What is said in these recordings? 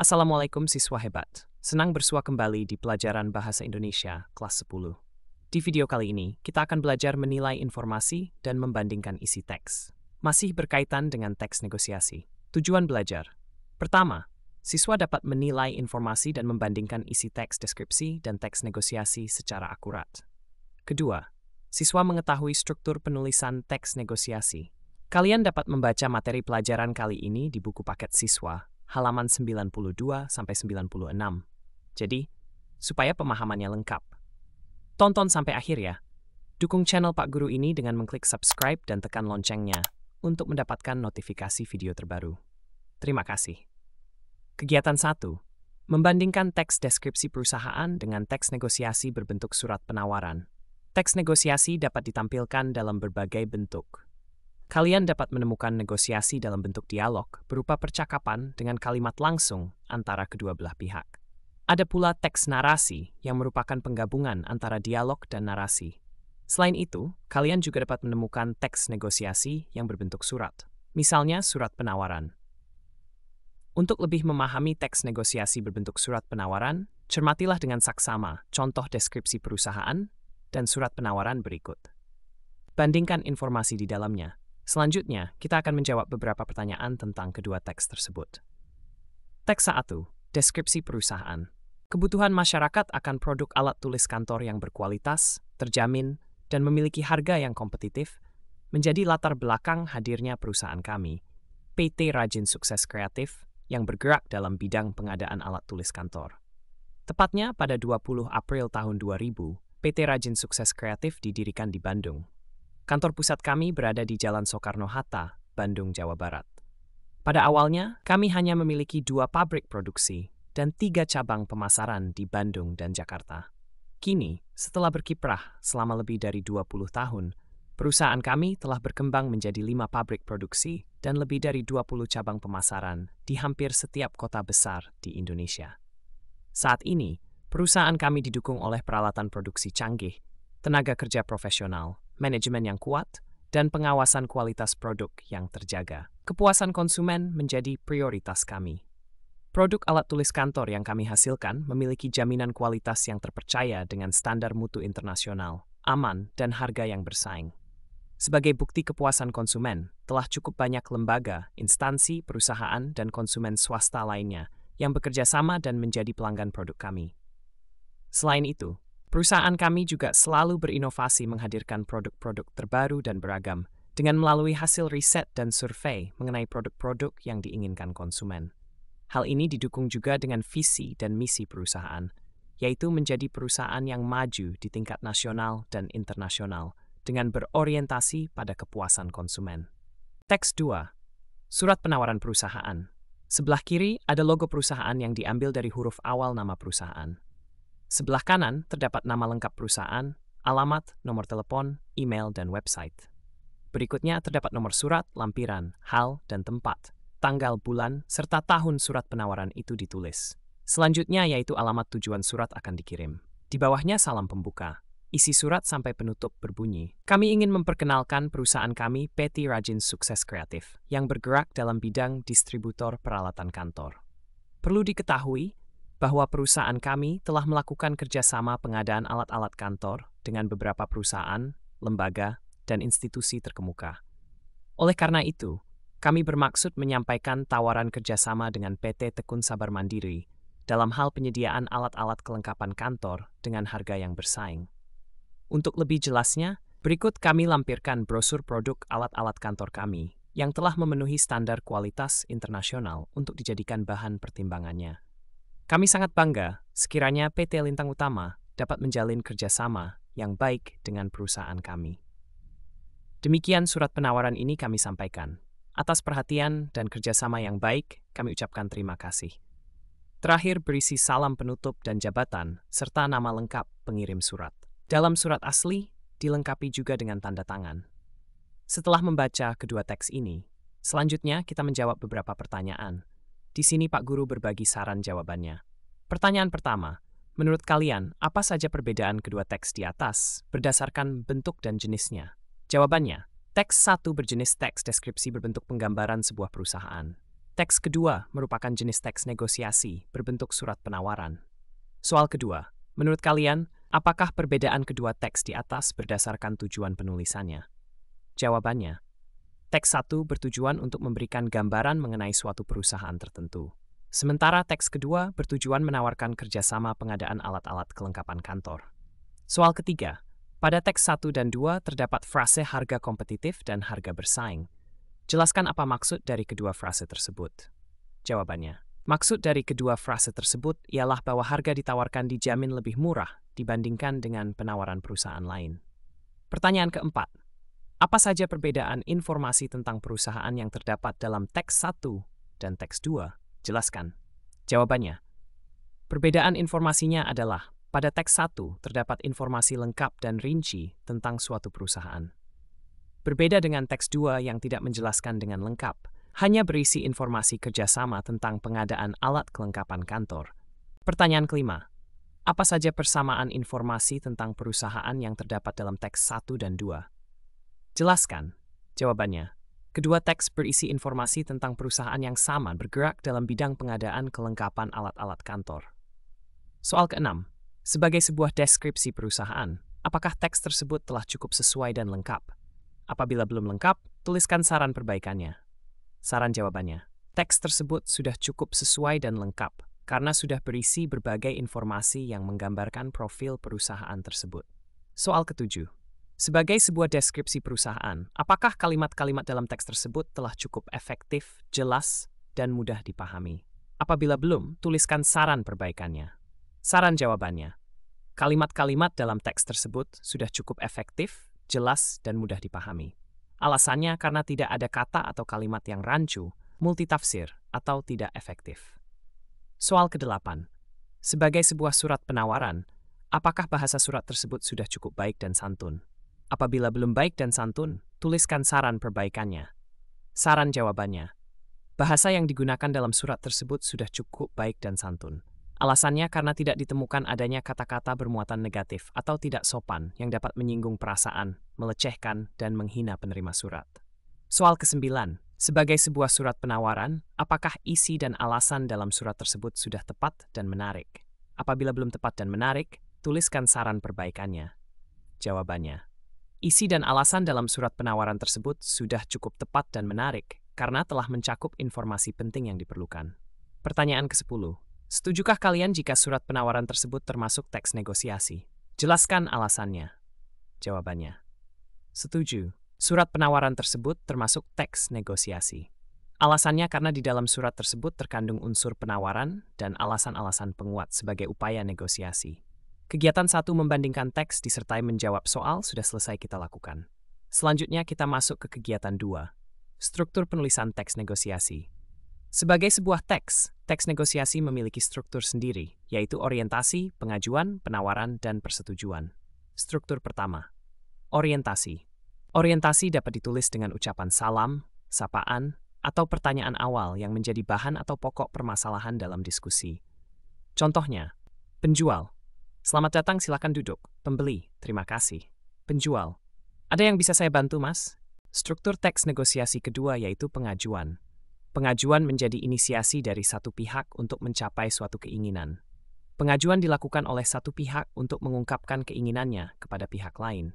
Assalamualaikum siswa hebat. Senang bersua kembali di pelajaran Bahasa Indonesia kelas 10. Di video kali ini, kita akan belajar menilai informasi dan membandingkan isi teks. Masih berkaitan dengan teks negosiasi. Tujuan belajar. Pertama, siswa dapat menilai informasi dan membandingkan isi teks deskripsi dan teks negosiasi secara akurat. Kedua, siswa mengetahui struktur penulisan teks negosiasi. Kalian dapat membaca materi pelajaran kali ini di buku paket siswa, halaman 92-96. Jadi, supaya pemahamannya lengkap. Tonton sampai akhir ya. Dukung channel Pak Guru ini dengan mengklik subscribe dan tekan loncengnya untuk mendapatkan notifikasi video terbaru. Terima kasih. Kegiatan 1. Membandingkan teks deskripsi perusahaan dengan teks negosiasi berbentuk surat penawaran. Teks negosiasi dapat ditampilkan dalam berbagai bentuk. Kalian dapat menemukan negosiasi dalam bentuk dialog berupa percakapan dengan kalimat langsung antara kedua belah pihak. Ada pula teks narasi yang merupakan penggabungan antara dialog dan narasi. Selain itu, kalian juga dapat menemukan teks negosiasi yang berbentuk surat, misalnya surat penawaran. Untuk lebih memahami teks negosiasi berbentuk surat penawaran, cermatilah dengan saksama contoh deskripsi perusahaan dan surat penawaran berikut. Bandingkan informasi di dalamnya. Selanjutnya, kita akan menjawab beberapa pertanyaan tentang kedua teks tersebut. Teks 1. Deskripsi perusahaan. Kebutuhan masyarakat akan produk alat tulis kantor yang berkualitas, terjamin, dan memiliki harga yang kompetitif menjadi latar belakang hadirnya perusahaan kami, PT Rajin Sukses Kreatif, yang bergerak dalam bidang pengadaan alat tulis kantor. Tepatnya pada 20 April tahun 2000, PT Rajin Sukses Kreatif didirikan di Bandung. Kantor pusat kami berada di Jalan Soekarno-Hatta, Bandung, Jawa Barat. Pada awalnya, kami hanya memiliki 2 pabrik produksi dan 3 cabang pemasaran di Bandung dan Jakarta. Kini, setelah berkiprah selama lebih dari 20 tahun, perusahaan kami telah berkembang menjadi 5 pabrik produksi dan lebih dari 20 cabang pemasaran di hampir setiap kota besar di Indonesia. Saat ini, perusahaan kami didukung oleh peralatan produksi canggih, tenaga kerja profesional, manajemen yang kuat, dan pengawasan kualitas produk yang terjaga. Kepuasan konsumen menjadi prioritas kami. Produk alat tulis kantor yang kami hasilkan memiliki jaminan kualitas yang terpercaya dengan standar mutu internasional, aman, dan harga yang bersaing. Sebagai bukti kepuasan konsumen, telah cukup banyak lembaga, instansi, perusahaan, dan konsumen swasta lainnya yang bekerja sama dan menjadi pelanggan produk kami. Selain itu, perusahaan kami juga selalu berinovasi menghadirkan produk-produk terbaru dan beragam dengan melalui hasil riset dan survei mengenai produk-produk yang diinginkan konsumen. Hal ini didukung juga dengan visi dan misi perusahaan, yaitu menjadi perusahaan yang maju di tingkat nasional dan internasional dengan berorientasi pada kepuasan konsumen. Teks 2. Surat penawaran perusahaan. Sebelah kiri ada logo perusahaan yang diambil dari huruf awal nama perusahaan. Sebelah kanan terdapat nama lengkap perusahaan, alamat, nomor telepon, email, dan website. Berikutnya terdapat nomor surat, lampiran, hal, dan tempat, tanggal, bulan, serta tahun surat penawaran itu ditulis. Selanjutnya yaitu alamat tujuan surat akan dikirim. Di bawahnya salam pembuka. Isi surat sampai penutup berbunyi, "Kami ingin memperkenalkan perusahaan kami PT Rajin Sukses Kreatif yang bergerak dalam bidang distributor peralatan kantor." Perlu diketahui bahwa perusahaan kami telah melakukan kerjasama pengadaan alat-alat kantor dengan beberapa perusahaan, lembaga, dan institusi terkemuka. Oleh karena itu, kami bermaksud menyampaikan tawaran kerjasama dengan PT Tekun Sabar Mandiri dalam hal penyediaan alat-alat kelengkapan kantor dengan harga yang bersaing. Untuk lebih jelasnya, berikut kami lampirkan brosur produk alat-alat kantor kami yang telah memenuhi standar kualitas internasional untuk dijadikan bahan pertimbangannya. Kami sangat bangga sekiranya PT Lintang Utama dapat menjalin kerjasama yang baik dengan perusahaan kami. Demikian surat penawaran ini kami sampaikan. Atas perhatian dan kerjasama yang baik, kami ucapkan terima kasih. Terakhir berisi salam penutup dan jabatan, serta nama lengkap pengirim surat. Dalam surat asli, dilengkapi juga dengan tanda tangan. Setelah membaca kedua teks ini, selanjutnya kita menjawab beberapa pertanyaan. Di sini Pak Guru berbagi saran jawabannya. Pertanyaan pertama, menurut kalian, apa saja perbedaan kedua teks di atas berdasarkan bentuk dan jenisnya? Jawabannya, teks 1 berjenis teks deskripsi berbentuk penggambaran sebuah perusahaan. Teks kedua merupakan jenis teks negosiasi berbentuk surat penawaran. Soal kedua, menurut kalian, apakah perbedaan kedua teks di atas berdasarkan tujuan penulisannya? Jawabannya, teks 1 bertujuan untuk memberikan gambaran mengenai suatu perusahaan tertentu. Sementara teks kedua bertujuan menawarkan kerjasama pengadaan alat-alat kelengkapan kantor. Soal ketiga, pada teks 1 dan 2 terdapat frase harga kompetitif dan harga bersaing. Jelaskan apa maksud dari kedua frase tersebut. Jawabannya, maksud dari kedua frase tersebut ialah bahwa harga ditawarkan dijamin lebih murah dibandingkan dengan penawaran perusahaan lain. Pertanyaan keempat, apa saja perbedaan informasi tentang perusahaan yang terdapat dalam teks 1 dan teks 2? Jelaskan. Jawabannya, perbedaan informasinya adalah pada teks 1 terdapat informasi lengkap dan rinci tentang suatu perusahaan. Berbeda dengan teks 2 yang tidak menjelaskan dengan lengkap, hanya berisi informasi kerjasama tentang pengadaan alat kelengkapan kantor. Pertanyaan kelima, apa saja persamaan informasi tentang perusahaan yang terdapat dalam teks 1 dan 2? Jelaskan. Jawabannya, kedua teks berisi informasi tentang perusahaan yang sama bergerak dalam bidang pengadaan kelengkapan alat-alat kantor. Soal keenam, sebagai sebuah deskripsi perusahaan, apakah teks tersebut telah cukup sesuai dan lengkap? Apabila belum lengkap, tuliskan saran perbaikannya. Saran jawabannya, teks tersebut sudah cukup sesuai dan lengkap karena sudah berisi berbagai informasi yang menggambarkan profil perusahaan tersebut. Soal ketujuh, sebagai sebuah deskripsi perusahaan, apakah kalimat-kalimat dalam teks tersebut telah cukup efektif, jelas, dan mudah dipahami? Apabila belum, tuliskan saran perbaikannya. Saran jawabannya, kalimat-kalimat dalam teks tersebut sudah cukup efektif, jelas, dan mudah dipahami. Alasannya karena tidak ada kata atau kalimat yang rancu, multitafsir, atau tidak efektif. Soal ke-8. Sebagai sebuah surat penawaran, apakah bahasa surat tersebut sudah cukup baik dan santun? Apabila belum baik dan santun, tuliskan saran perbaikannya. Saran jawabannya, bahasa yang digunakan dalam surat tersebut sudah cukup baik dan santun. Alasannya karena tidak ditemukan adanya kata-kata bermuatan negatif atau tidak sopan yang dapat menyinggung perasaan, melecehkan, dan menghina penerima surat. Soal ke-9. Sebagai sebuah surat penawaran, apakah isi dan alasan dalam surat tersebut sudah tepat dan menarik? Apabila belum tepat dan menarik, tuliskan saran perbaikannya. Jawabannya, isi dan alasan dalam surat penawaran tersebut sudah cukup tepat dan menarik karena telah mencakup informasi penting yang diperlukan. Pertanyaan ke-10. Setujukah kalian jika surat penawaran tersebut termasuk teks negosiasi? Jelaskan alasannya. Jawabannya, setuju. Surat penawaran tersebut termasuk teks negosiasi. Alasannya karena di dalam surat tersebut terkandung unsur penawaran dan alasan-alasan penguat sebagai upaya negosiasi. Kegiatan 1 membandingkan teks disertai menjawab soal sudah selesai kita lakukan. Selanjutnya kita masuk ke kegiatan 2. Struktur penulisan teks negosiasi. Sebagai sebuah teks negosiasi memiliki struktur sendiri, yaitu orientasi, pengajuan, penawaran, dan persetujuan. Struktur pertama, orientasi. Orientasi dapat ditulis dengan ucapan salam, sapaan, atau pertanyaan awal yang menjadi bahan atau pokok permasalahan dalam diskusi. Contohnya, penjual. Selamat datang, silakan duduk. Pembeli, terima kasih. Penjual, ada yang bisa saya bantu, Mas? Struktur teks negosiasi kedua yaitu pengajuan. Pengajuan menjadi inisiasi dari satu pihak untuk mencapai suatu keinginan. Pengajuan dilakukan oleh satu pihak untuk mengungkapkan keinginannya kepada pihak lain.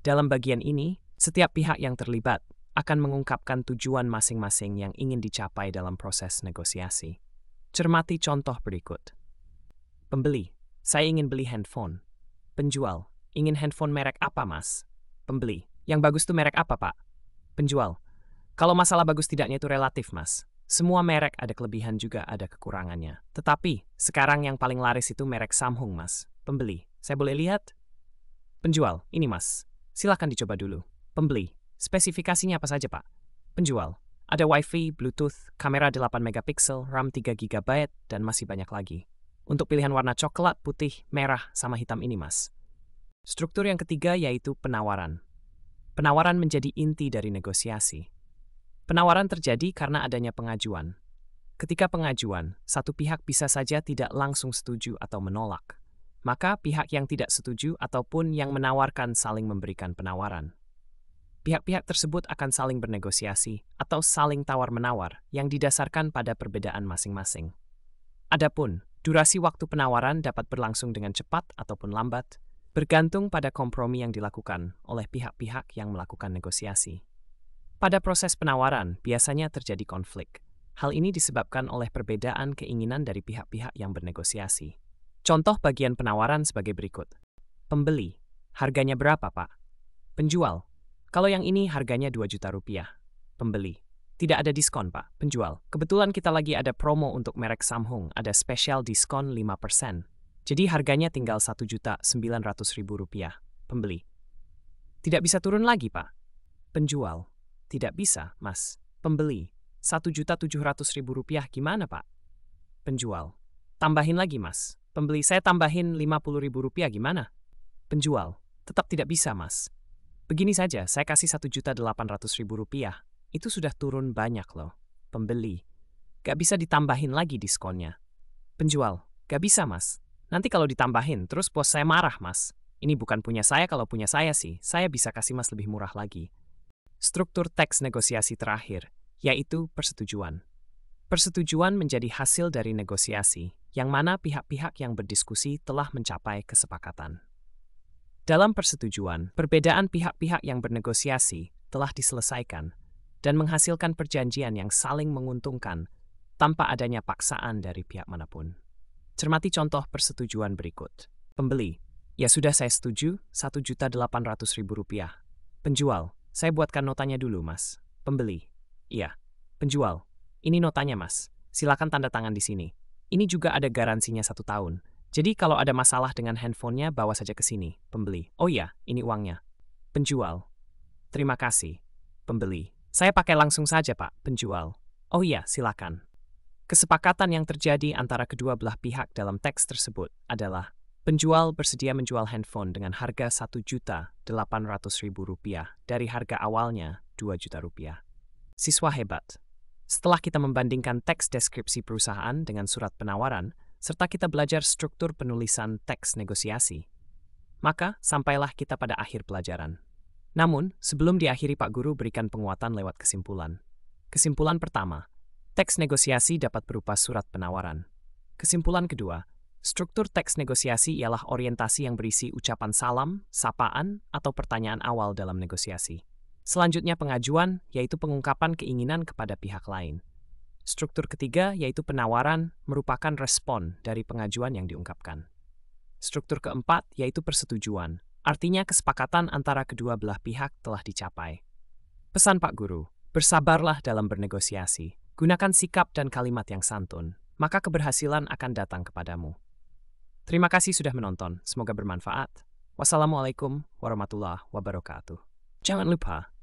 Dalam bagian ini, setiap pihak yang terlibat akan mengungkapkan tujuan masing-masing yang ingin dicapai dalam proses negosiasi. Cermati contoh berikut. Pembeli, saya ingin beli handphone. Penjual, ingin handphone merek apa, Mas? Pembeli, yang bagus tuh merek apa, Pak? Penjual, kalau masalah bagus tidaknya itu relatif, Mas. Semua merek ada kelebihan juga ada kekurangannya. Tetapi, sekarang yang paling laris itu merek Samsung, Mas. Pembeli, saya boleh lihat? Penjual, ini, Mas. Silakan dicoba dulu. Pembeli, spesifikasinya apa saja, Pak? Penjual, ada Wi-Fi, Bluetooth, kamera 8 megapiksel, RAM 3 GB, dan masih banyak lagi. Untuk pilihan warna coklat, putih, merah, sama hitam ini, Mas. Struktur yang ketiga yaitu penawaran. Penawaran menjadi inti dari negosiasi. Penawaran terjadi karena adanya pengajuan. Ketika pengajuan, satu pihak bisa saja tidak langsung setuju atau menolak. Maka pihak yang tidak setuju ataupun yang menawarkan saling memberikan penawaran. Pihak-pihak tersebut akan saling bernegosiasi atau saling tawar-menawar yang didasarkan pada perbedaan masing-masing. Adapun, durasi waktu penawaran dapat berlangsung dengan cepat ataupun lambat, bergantung pada kompromi yang dilakukan oleh pihak-pihak yang melakukan negosiasi. Pada proses penawaran, biasanya terjadi konflik. Hal ini disebabkan oleh perbedaan keinginan dari pihak-pihak yang bernegosiasi. Contoh bagian penawaran sebagai berikut. Pembeli, harganya berapa, Pak? Penjual, kalau yang ini harganya 2 juta rupiah. Pembeli, tidak ada diskon, Pak. Penjual, kebetulan kita lagi ada promo untuk merek Samsung, ada spesial diskon 5%. Jadi harganya tinggal 1.900.000 rupiah. Pembeli, tidak bisa turun lagi, Pak. Penjual, tidak bisa, Mas. Pembeli, 1.700.000 rupiah gimana, Pak? Penjual, tambahin lagi, Mas. Pembeli, saya tambahin 50.000 rupiah gimana? Penjual, tetap tidak bisa, Mas. Begini saja, saya kasih 1.800.000 rupiah. Itu sudah turun banyak loh. Pembeli, gak bisa ditambahin lagi diskonnya. Penjual, gak bisa, Mas. Nanti kalau ditambahin, terus bos saya marah, Mas. Ini bukan punya saya, kalau punya saya sih, saya bisa kasih Mas lebih murah lagi. Struktur teks negosiasi terakhir, yaitu persetujuan. Persetujuan menjadi hasil dari negosiasi, yang mana pihak-pihak yang berdiskusi telah mencapai kesepakatan. Dalam persetujuan, perbedaan pihak-pihak yang bernegosiasi telah diselesaikan dan menghasilkan perjanjian yang saling menguntungkan tanpa adanya paksaan dari pihak manapun. Cermati contoh persetujuan berikut. Pembeli, ya sudah saya setuju, 1.800.000 rupiah. Penjual, saya buatkan notanya dulu, Mas. Pembeli, iya. Penjual, ini notanya, Mas. Silakan tanda tangan di sini. Ini juga ada garansinya 1 tahun. Jadi kalau ada masalah dengan handphonenya, bawa saja ke sini. Pembeli, oh iya, ini uangnya. Penjual, terima kasih. Pembeli, saya pakai langsung saja, Pak. Penjual, oh iya, silakan. Kesepakatan yang terjadi antara kedua belah pihak dalam teks tersebut adalah penjual bersedia menjual handphone dengan harga 1.800.000 rupiah dari harga awalnya 2 juta rupiah. Siswa hebat. Setelah kita membandingkan teks deskripsi perusahaan dengan surat penawaran, serta kita belajar struktur penulisan teks negosiasi, maka sampailah kita pada akhir pelajaran. Namun, sebelum diakhiri, Pak Guru berikan penguatan lewat kesimpulan. Kesimpulan pertama, teks negosiasi dapat berupa surat penawaran. Kesimpulan kedua, struktur teks negosiasi ialah orientasi yang berisi ucapan salam, sapaan, atau pertanyaan awal dalam negosiasi. Selanjutnya pengajuan, yaitu pengungkapan keinginan kepada pihak lain. Struktur ketiga, yaitu penawaran, merupakan respon dari pengajuan yang diungkapkan. Struktur keempat, yaitu persetujuan, artinya kesepakatan antara kedua belah pihak telah dicapai. Pesan Pak Guru, bersabarlah dalam bernegosiasi, gunakan sikap dan kalimat yang santun, maka keberhasilan akan datang kepadamu. Terima kasih sudah menonton, semoga bermanfaat. Wassalamualaikum warahmatullahi wabarakatuh. Jangan lupa